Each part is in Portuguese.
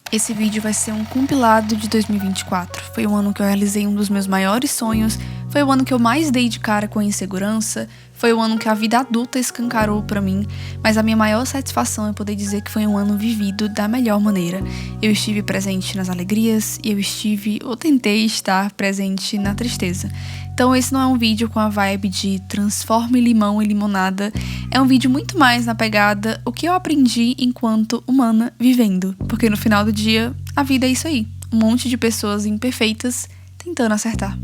Esse vídeo vai ser um compilado de 2024. Foi o ano que eu realizei um dos meus maiores sonhos, foi o ano que eu mais dei de cara com a insegurança, foi o ano que a vida adulta escancarou pra mim, mas a minha maior satisfação é poder dizer que foi um ano vivido da melhor maneira. Eu estive presente nas alegrias e eu estive, ou tentei estar, presente na tristeza. Então esse não é um vídeo com a vibe de transforme limão em limonada, é um vídeo muito mais na pegada o que eu aprendi enquanto humana vivendo, porque no final do dia a vida é isso aí, um monte de pessoas imperfeitas tentando acertar.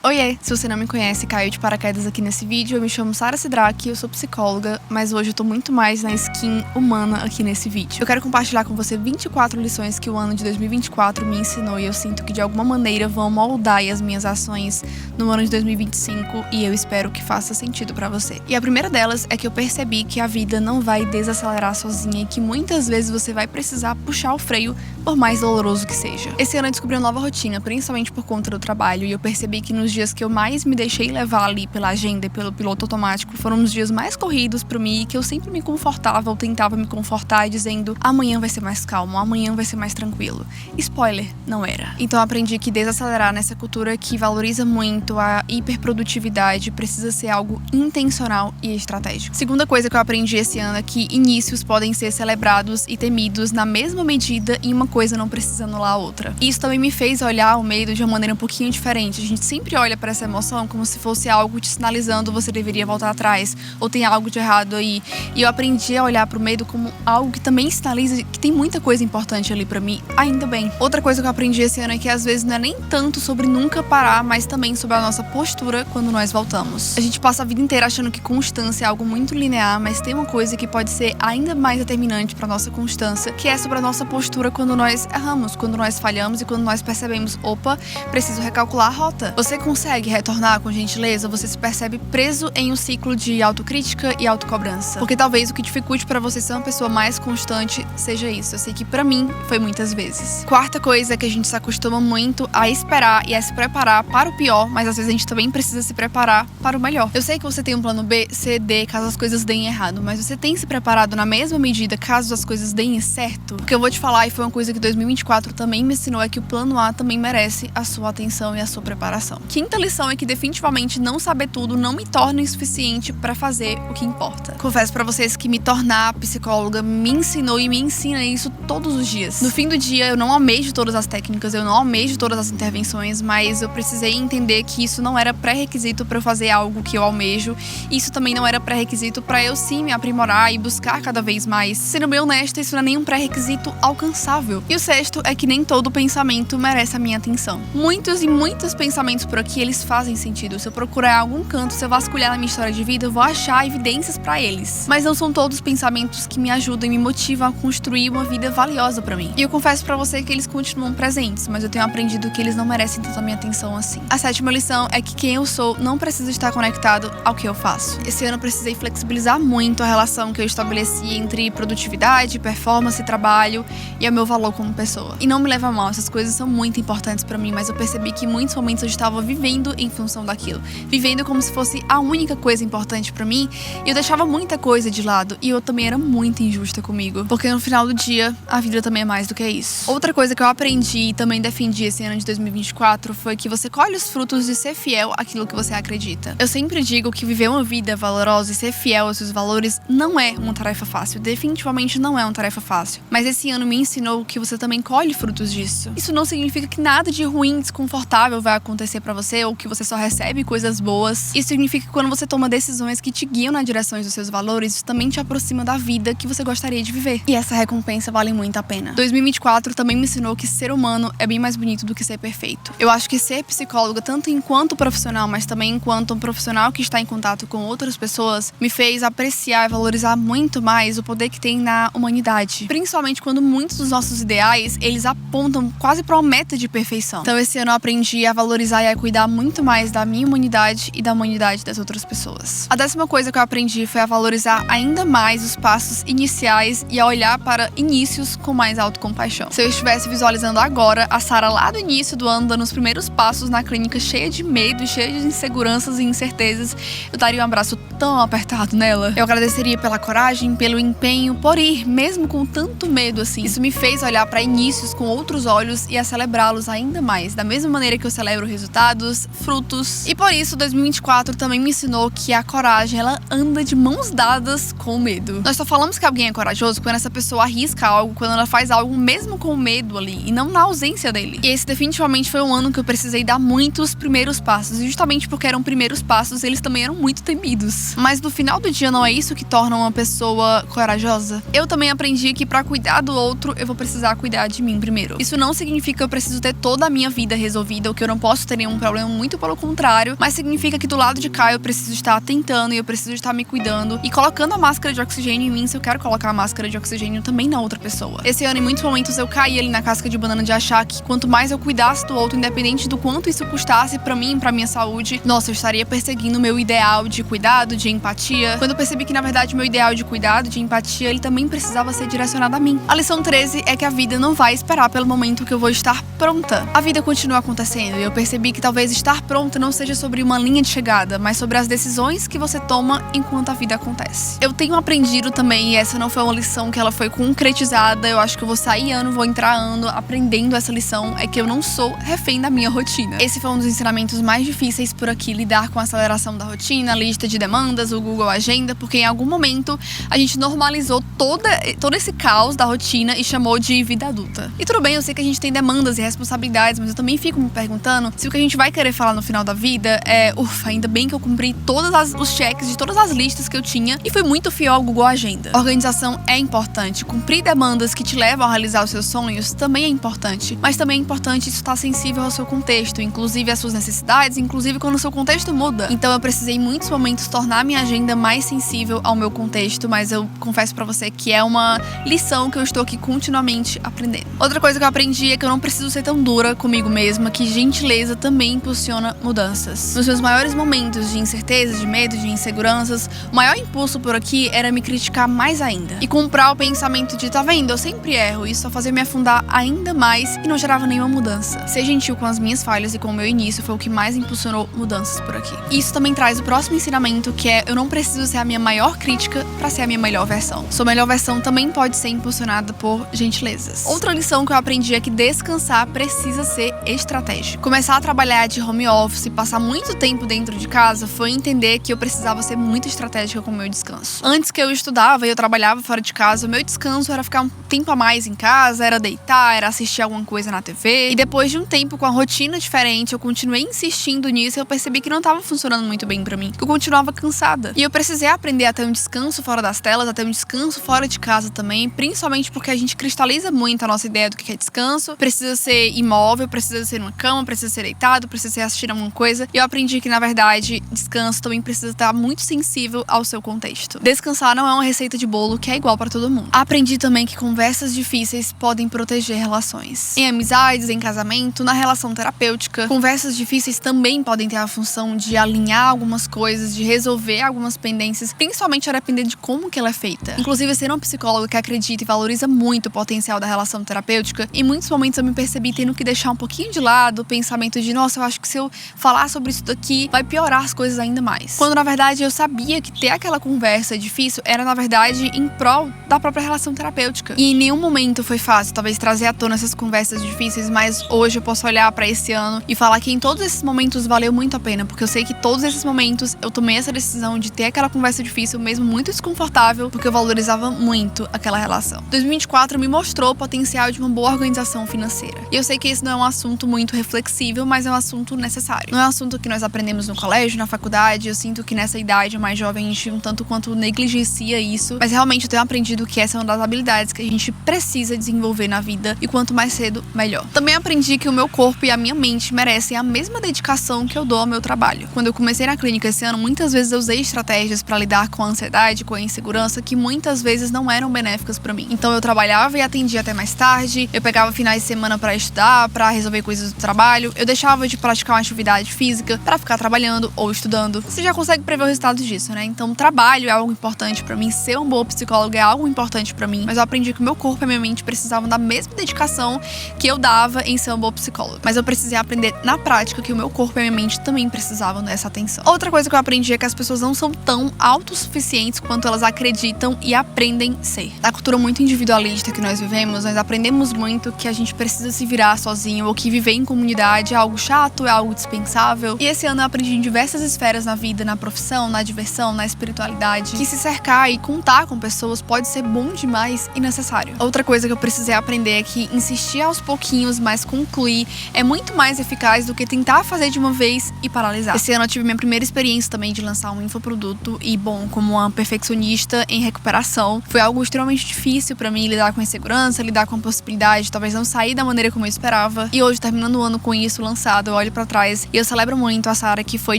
Oiê, se você não me conhece, caiu de paraquedas aqui nesse vídeo, eu me chamo Sara Sidraque, eu sou psicóloga, mas hoje eu tô muito mais na skin humana aqui nesse vídeo. Eu quero compartilhar com você 24 lições que o ano de 2024 me ensinou e eu sinto que de alguma maneira vão moldar as minhas ações no ano de 2025 e eu espero que faça sentido pra você. E a primeira delas é que eu percebi que a vida não vai desacelerar sozinha e que muitas vezes você vai precisar puxar o freio, por mais doloroso que seja. Esse ano eu descobri uma nova rotina, principalmente por conta do trabalho, e eu percebi que nos dias que eu mais me deixei levar ali pela agenda e pelo piloto automático foram os dias mais corridos pra mim e que eu sempre me confortava ou tentava me confortar dizendo amanhã vai ser mais calmo, amanhã vai ser mais tranquilo. Spoiler, não era. Então eu aprendi que desacelerar nessa cultura que valoriza muito a hiperprodutividade precisa ser algo intencional e estratégico. Segunda coisa que eu aprendi esse ano é que inícios podem ser celebrados e temidos na mesma medida e uma coisa não precisa anular a outra. Isso também me fez olhar o medo de uma maneira um pouquinho diferente. A gente sempre olha para essa emoção como se fosse algo te sinalizando você deveria voltar atrás ou tem algo de errado aí. E eu aprendi a olhar pro medo como algo que também sinaliza que tem muita coisa importante ali pra mim, ainda bem. Outra coisa que eu aprendi esse ano é que às vezes não é nem tanto sobre nunca parar, mas também sobre a nossa postura quando nós voltamos. A gente passa a vida inteira achando que constância é algo muito linear, mas tem uma coisa que pode ser ainda mais determinante pra nossa constância, que é sobre a nossa postura quando nós erramos, quando nós falhamos e quando nós percebemos, opa, preciso recalcular a rota. Você consegue retornar com gentileza, você se percebe preso em um ciclo de autocrítica e autocobrança. Porque talvez o que dificulte pra você ser uma pessoa mais constante seja isso. Eu sei que pra mim foi muitas vezes. Quarta coisa é que a gente se acostuma muito a esperar e a se preparar para o pior, mas às vezes a gente também precisa se preparar para o melhor. Eu sei que você tem um plano B, C, D, caso as coisas deem errado, mas você tem se preparado na mesma medida caso as coisas deem certo? Porque eu vou te falar, e foi uma coisa que 2024 também me ensinou, é que o plano A também merece a sua atenção e a sua preparação. Quinta lição é que definitivamente não saber tudo não me torna insuficiente pra fazer o que importa. Confesso pra vocês que me tornar psicóloga me ensinou e me ensina isso todos os dias. No fim do dia, eu não almejo todas as técnicas, eu não almejo todas as intervenções, mas eu precisei entender que isso não era pré-requisito pra eu fazer algo que eu almejo. Isso também não era pré-requisito pra eu sim me aprimorar e buscar cada vez mais. Sendo bem honesta, isso não é nenhum pré-requisito alcançável. E o sexto é que nem todo pensamento merece a minha atenção. Muitos e muitos pensamentos por aqui, eles fazem sentido. Se eu procurar em algum canto, se eu vasculhar na minha história de vida, eu vou achar evidências pra eles. Mas não são todos pensamentos que me ajudam e me motivam a construir uma vida valiosa pra mim. E eu confesso pra você que eles continuam presentes, mas eu tenho aprendido que eles não merecem tanta minha atenção assim. A sétima lição é que quem eu sou não precisa estar conectado ao que eu faço. Esse ano eu precisei flexibilizar muito a relação que eu estabeleci entre produtividade, performance, trabalho e o meu valor como pessoa. E não me leva a mal, essas coisas são muito importantes pra mim, mas eu percebi que em muitos momentos eu estava vivendo em função daquilo. Vivendo como se fosse a única coisa importante pra mim, e eu deixava muita coisa de lado, e eu também era muito injusta comigo, porque no final do dia, a vida também é mais do que isso. Outra coisa que eu aprendi e também defendi esse ano de 2024 foi que você colhe os frutos de ser fiel àquilo que você acredita. Eu sempre digo que viver uma vida valorosa e ser fiel aos seus valores não é uma tarefa fácil, definitivamente não é uma tarefa fácil, mas esse ano me ensinou que você também colhe frutos disso. Isso não significa que nada de ruim, desconfortável vai acontecer pra você, ou que você só recebe coisas boas. Isso significa que quando você toma decisões que te guiam na direção dos seus valores, isso também te aproxima da vida que você gostaria de viver. E essa recompensa vale muito a pena. 2024 também me ensinou que ser humano é bem mais bonito do que ser perfeito. Eu acho que ser psicóloga, tanto enquanto profissional, mas também enquanto um profissional que está em contato com outras pessoas, me fez apreciar e valorizar muito mais o poder que tem na humanidade. Principalmente quando muitos dos nossos ideais, eles apontam quase para uma meta de perfeição. Então esse ano eu aprendi a valorizar e a cuidar cuidar muito mais da minha imunidade e da imunidade das outras pessoas. A 10ª coisa que eu aprendi foi a valorizar ainda mais os passos iniciais e a olhar para inícios com mais autocompaixão. Se eu estivesse visualizando agora a Sarah lá do início do ano dando os primeiros passos na clínica, cheia de medo, cheia de inseguranças e incertezas, eu daria um abraço tão apertado nela. Eu agradeceria pela coragem, pelo empenho, por ir, mesmo com tanto medo assim. Isso me fez olhar para inícios com outros olhos e a celebrá-los ainda mais, da mesma maneira que eu celebro resultados, frutos. E por isso, 2024 também me ensinou que a coragem, ela anda de mãos dadas com o medo. Nós só falamos que alguém é corajoso quando essa pessoa arrisca algo, quando ela faz algo mesmo com o medo ali, e não na ausência dele. E esse definitivamente foi um ano que eu precisei dar muitos primeiros passos, e justamente porque eram primeiros passos, eles também eram muito temidos. Mas no final do dia, não é isso que torna uma pessoa corajosa? Eu também aprendi que pra cuidar do outro, eu vou precisar cuidar de mim primeiro. Isso não significa que eu preciso ter toda a minha vida resolvida, ou que eu não posso ter nenhum problema, muito pelo contrário, mas significa que do lado de cá eu preciso estar tentando e eu preciso estar me cuidando e colocando a máscara de oxigênio em mim se eu quero colocar a máscara de oxigênio também na outra pessoa. Esse ano, em muitos momentos, eu caí ali na casca de banana de achar que quanto mais eu cuidasse do outro, independente do quanto isso custasse pra mim, pra minha saúde, nossa, eu estaria perseguindo o meu ideal de cuidado, de empatia, quando eu percebi que, na verdade, o meu ideal de cuidado, de empatia, ele também precisava ser direcionado a mim. A lição 13 é que a vida não vai esperar pelo momento que eu vou estar pronta. A vida continua acontecendo e eu percebi que talvez estar pronta não seja sobre uma linha de chegada, mas sobre as decisões que você toma enquanto a vida acontece. Eu tenho aprendido também, e essa não foi uma lição que ela foi concretizada, eu acho que eu vou sair ano, vou entrar ano aprendendo essa lição, é que eu não sou refém da minha rotina. Esse foi um dos ensinamentos mais difíceis por aqui, lidar com a aceleração da rotina, a lista de demandas, o Google Agenda, porque em algum momento a gente normalizou todo esse caos da rotina e chamou de vida adulta. E tudo bem, eu sei que a gente tem demandas e responsabilidades, mas eu também fico me perguntando se o que a gente vai querer falar no final da vida é, ufa, ainda bem que eu cumpri todos os cheques de todas as listas que eu tinha e fui muito fiel ao Google Agenda. Organização é importante, cumprir demandas que te levam a realizar os seus sonhos também é importante, mas também é importante isso estar sensível ao seu contexto, inclusive às suas necessidades, inclusive quando o seu contexto muda. Então eu precisei em muitos momentos tornar minha agenda mais sensível ao meu contexto, mas eu confesso pra você que é uma lição que eu estou aqui continuamente aprendendo. Outra coisa que eu aprendi é que eu não preciso ser tão dura comigo mesma, que gentileza também impulsiona mudanças. Nos meus maiores momentos de incerteza, de medo, de inseguranças, o maior impulso por aqui era me criticar mais ainda e comprar o pensamento de, tá vendo, eu sempre erro, isso só fazia me afundar ainda mais e não gerava nenhuma mudança. Ser gentil com as minhas falhas e com o meu início foi o que mais impulsionou mudanças por aqui. Isso também traz o próximo ensinamento, que é eu não preciso ser a minha maior crítica pra ser a minha melhor versão. Sua melhor versão também pode ser impulsionada por gentilezas. Outra lição que eu aprendi é que descansar precisa ser estratégico. Começar a trabalhar de home office e passar muito tempo dentro de casa foi entender que eu precisava ser muito estratégica com o meu descanso. Antes que eu estudava e eu trabalhava fora de casa, o meu descanso era ficar um tempo a mais em casa, era deitar, era assistir alguma coisa na TV. E depois de um tempo com a rotina diferente, eu continuei insistindo nisso e eu percebi que não estava funcionando muito bem pra mim, que eu continuava cansada. E eu precisei aprender a ter um descanso fora das telas, a ter um descanso fora de casa também, principalmente porque a gente cristaliza muito a nossa ideia do que é descanso. Precisa ser imóvel, precisa ser numa cama, precisa ser deitado, precisa ser assistindo alguma coisa. E eu aprendi que, na verdade, descanso também precisa estar muito sensível ao seu contexto. Descansar não é uma receita de bolo que é igual pra todo mundo. Aprendi também que conversas difíceis podem proteger relações. Em amizades, em casamento, na relação terapêutica, conversas difíceis também podem ter a função de alinhar algumas coisas, de resolver algumas pendências, principalmente a depender de como que ela é feita. Inclusive, ser uma psicóloga que acredita e valoriza muito o potencial da relação terapêutica, em muitos momentos eu me percebi tendo que deixar um pouquinho de lado o pensamento de, nossa, eu acho que se eu falar sobre isso daqui, vai piorar as coisas ainda mais. Quando, na verdade, eu sabia que ter aquela conversa difícil era, na verdade, em prol da própria relação terapêutica. E em nenhum momento foi fácil, talvez, trazer à tona essas conversas difíceis, mas hoje eu posso olhar pra esse ano e falar que em todos esses momentos valeu muito a pena, porque eu sei que todos esses momentos eu tomei essa decisão de ter aquela conversa difícil, mesmo muito desconfortável, porque eu valorizava muito aquela relação. 2024 me mostrou o potencial de uma boa organização financeira. E eu sei que esse não é um assunto muito reflexível, mas é um assunto necessário. Não é um assunto que nós aprendemos no colégio, na faculdade. Eu sinto que nessa idade mais jovem a gente um tanto quanto negligencia isso, mas realmente eu tenho aprendido que essa é uma das habilidades que a gente precisa desenvolver na vida, e quanto mais cedo, melhor. Também aprendi que o meu corpo e a minha mente merecem a mesma dedicação que eu dou ao meu trabalho. Quando eu comecei na clínica esse ano, muitas vezes eu usei estratégias para lidar com a ansiedade, com a insegurança, que muitas vezes não eram benéficas para mim. Então eu trabalhava e atendia até mais tarde, eu pegava finais de semana para estudar, para resolver coisas do trabalho, eu deixava de praticar uma atividade física para ficar trabalhando ou estudando. Você já consegue prever o resultado disso, né? Então trabalho é algo importante para mim, ser uma boa psicóloga é algo importante para mim, mas eu aprendi que o meu corpo e a minha mente precisavam da mesma dedicação que eu dava em ser uma boa psicóloga. Mas eu precisei aprender na prática que o meu corpo e a minha mente também precisavam dessa atenção. Outra coisa que eu aprendi é que as pessoas não são tão autossuficientes quanto elas acreditam e aprendem ser. Na cultura muito individualista que nós vivemos, nós aprendemos muito que a gente precisa se virar sozinho, ou que viver em comunidade é algo chato, é algo dispensável. E esse ano eu aprendi em diversas esferas na vida, na profissão, na diversão, na espiritualidade, que se cercar e contar com pessoas pode ser bom demais e necessário. Outra coisa que eu precisei aprender é que insistir aos pouquinhos, mas concluir é muito mais eficaz do que tentar fazer de uma vez e paralisar. Esse ano eu tive minha primeira experiência também de lançar um infoproduto e, bom, como uma perfeccionista em recuperação, foi algo extremamente difícil pra mim lidar com a insegurança, lidar com a possibilidade de talvez não sair da maneira como eu esperava. E hoje, terminando o ano com isso lançado, eu olho pra trás e eu celebro muito a Sarah que foi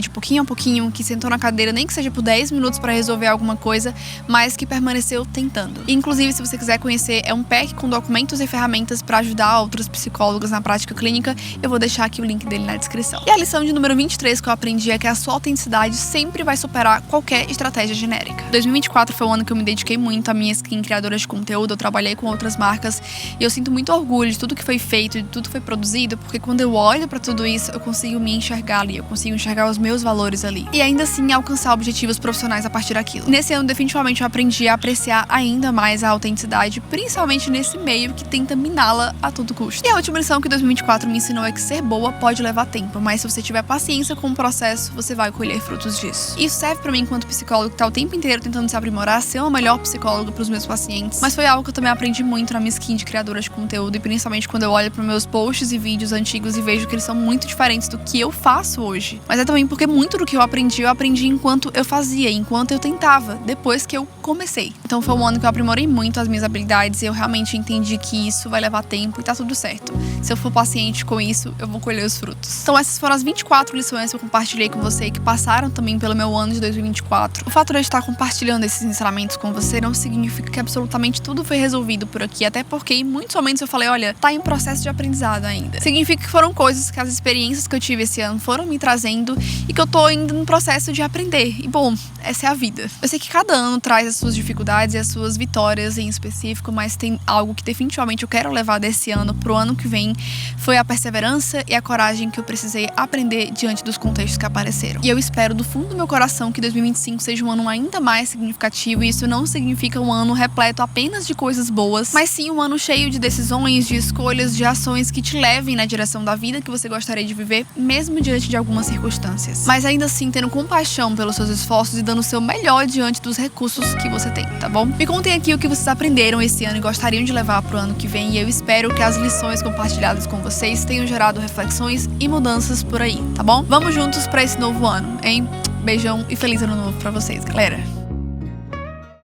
de pouquinho a pouquinho, que sentou na cadeira, nem que seja por 10 minutos pra resolver alguma coisa, mas que permaneceu tentando. E, inclusive, se você quiser conhecer, é um pack com documentos e ferramentas pra ajudar outros psicólogos na prática clínica, eu vou deixar aqui o link dele na descrição. E a lição de número 23 que eu aprendi é que a sua autenticidade sempre vai superar qualquer estratégia genérica. 2024 foi o ano que eu me dediquei muito à minha skin criadora de conteúdo, eu trabalhei com outras marcas e eu sinto muito orgulho de tudo que foi feito, de tudo que foi produzido, porque quando eu olho pra tudo isso, eu consigo me enxergar ali, eu consigo enxergar os meus valores ali. E ainda assim alcançar objetivos profissionais a partir daquilo. Nesse ano, definitivamente, eu aprendi a apreciar ainda mais a autenticidade, principalmente nesse meio que tenta miná-la a todo custo. E a última lição que 2024 me ensinou é que ser boa pode levar tempo, mas se você tiver paciência com o processo, você vai colher frutos disso. Isso serve pra mim enquanto psicólogo que tá o tempo inteiro tentando se aprimorar, ser uma melhor psicóloga pros meus pacientes, mas foi algo que eu também aprendi muito na minha skin de criadora de conteúdo, e principalmente quando eu olho pros meus posts e vídeos antigos e vejo que eles são muito diferentes do que eu faço hoje. Mas é também porque muito do que eu aprendi enquanto eu fazia, enquanto eu tentava, depois que eu comecei. Então foi um ano que eu aprimorei muito as minhas habilidades e eu realmente entendi que isso vai levar tempo e tá tudo certo. Se eu for paciente com isso, eu vou colher os frutos. Então essas foram as 24 lições que eu compartilhei com você, que passaram também pelo meu ano de 2024. O fato de eu estar compartilhando esses ensinamentos com você não significa que absolutamente tudo foi resolvido por aqui, até porque em muitos momentos eu falei, olha, tá em processo de aprendizado ainda. Significa que foram coisas que as experiências que eu tive esse ano foram me trazendo e que eu tô ainda no processo de aprender. E bom, essa é a vida. Eu sei que cada ano traz as suas dificuldades e as suas vitórias em específico, mas tem algo que definitivamente eu quero levar desse ano pro ano que vem, foi a perseverança e a coragem que eu precisei aprender diante dos contextos que apareceram. E eu espero do fundo do meu coração que 2025 seja um ano ainda mais significativo, e isso não significa um ano repleto apenas de coisas boas, mas sim um ano cheio de decisões, de escolhas, de ações que te levem na direção da vida que você gostaria de viver, mesmo diante de algumas circunstâncias. Mas ainda assim, tendo compaixão pelos seus esforços e dando o seu melhor diante dos recursos que você tem, tá bom? Me contem aqui o que vocês aprenderam esse ano e gostariam de levar pro ano que vem, e eu espero que as lições compartilhadas com vocês tenham gerado reflexões e mudanças por aí, tá bom? Vamos juntos pra esse novo ano, hein? Beijão e feliz ano novo pra vocês, galera!